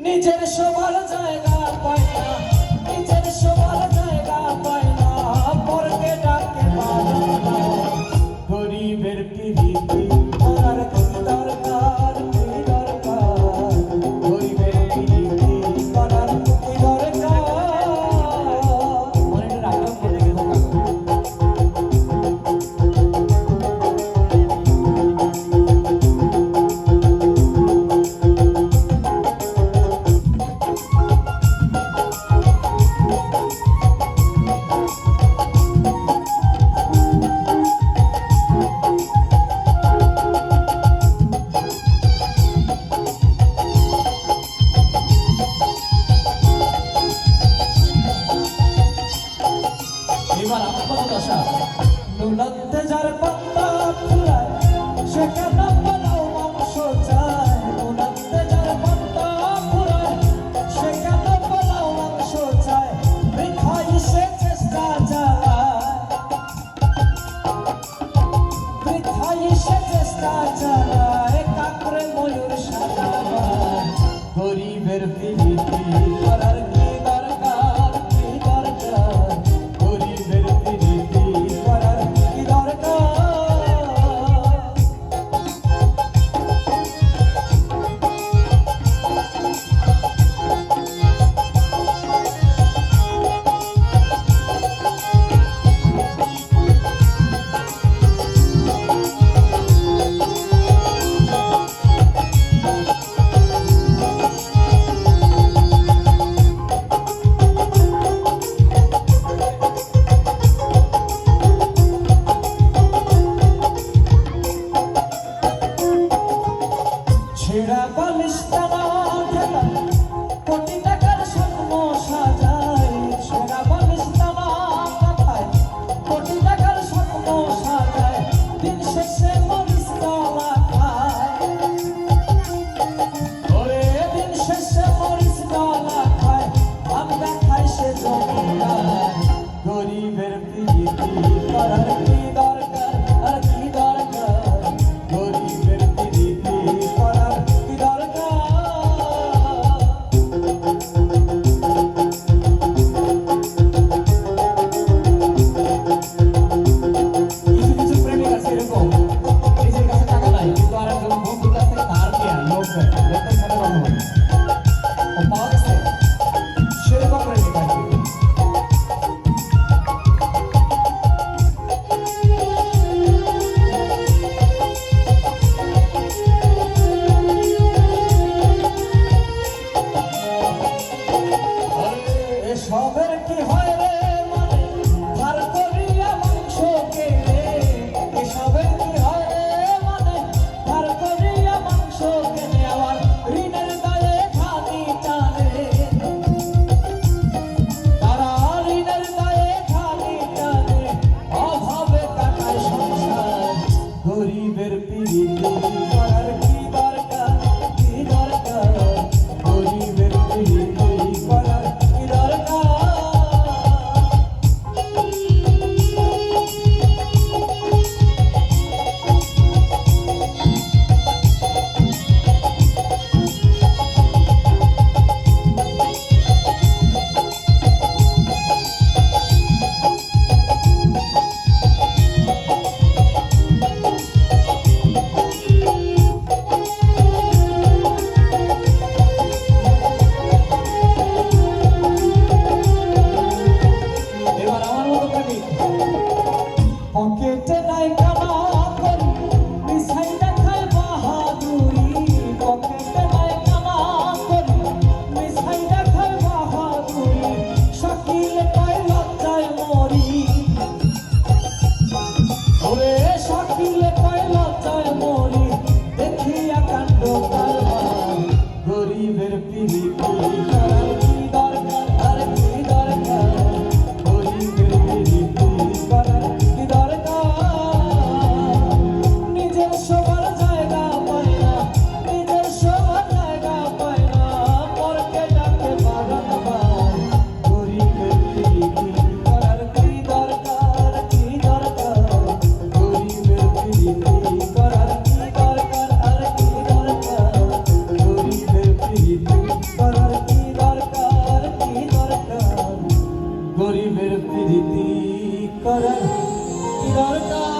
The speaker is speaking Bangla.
নিজের সবার জায়গা পায় না, নিজের সবার জায়গা পায় না, পরকে ডাকে বারবার। গরিবের পিরিতি করার কি দরকার, কি দরকার, গরিবের পিরিতি করার কি দরকার। মনে রাখা বলে গেল এবার আমার কথা দশা নুনতে যার পাত্তা ফুরায় সে কেন বলাও মাংস চায়। নুনতে যার পাত্তা ফুরায় সে কেন বলাও মাংস চায়। বৃথাই সে চেষ্টা চালায়, বৃথাই সে চেষ্টা চালায়, কাকরে ময়ূর সাজায়। গরিবের পিরিতি করার কি দরকার, কি দরকার, গরিবের পিরিতি করার কি দরকার। ছেঁড়া বালিশ টানা খেলা কোটি টাকার স্বপ্ন সাজায়। ছেঁড়া বালিশ টানা কথায় কোটি টাকার স্বপ্ন সাজায়। দিন শেষে মরিচ ডালা খায়, ওরে দিন শেষে মরিচ ডালা খায়। আমরা খাই সে জমিদার। গরিবের পিরিতি করার কি দরকার, আর কি দরকার, গরিবের পিরিতি করার কি দরকার। কিছু কিছু প্রেমিক আছে এরকম, নিজের কাছে টাকা নাই কিন্তু আর একজন বন্ধুর কাছ থেকে ধার নেয়া লোক দেয়, লোকটাই সাথে কথা বলে ও পাওয়া গেছে সেরকম প্রেমিক আর কি। এসবের কি হয় রে মানে ধার করিয়া মাংস কেনে। এসবের কি হয় রে মানে ধার করিয়া মাংস কেনে। আবার ঋণের দায়ে খানি টানে, তারা ঋণের দায়ে খানি টানে, অভাবে কাটায় সংসার। গরিবের পিরিতি করার কি দরকার, কি দরকার, গরিবের পিরিতি করার কি দরকার। এবার আমার মতো প্রেমিক পকেটে নাই কানা করি মিশাই দেখায় বাহাদুরি। পকেটে নাই কানা করি মিশাই দেখায় বাহাদুরি। শাকিল কয় লজ্জায় মরি, ওরে শাকিল কয় লজ্জায় মরি। দেখিয়া কাণ্ড কারবার। গরিবের পিরিতি করার কি দরকার, আর কি দরকার, গরিবের পিরিতি করার কি দরকার। নিজের সবার জায়গা পায় না, নিজের সবার জায়গা পায় না, পরকে ডাকে বারবার। গরিবের পিরিতি করার কি দরকার, কি দরকার, গরিবের পিরিতি করার কি দরকার, আর কি দরকার, গরিবের পিরিতি করার প্রীতি করার কি দরকার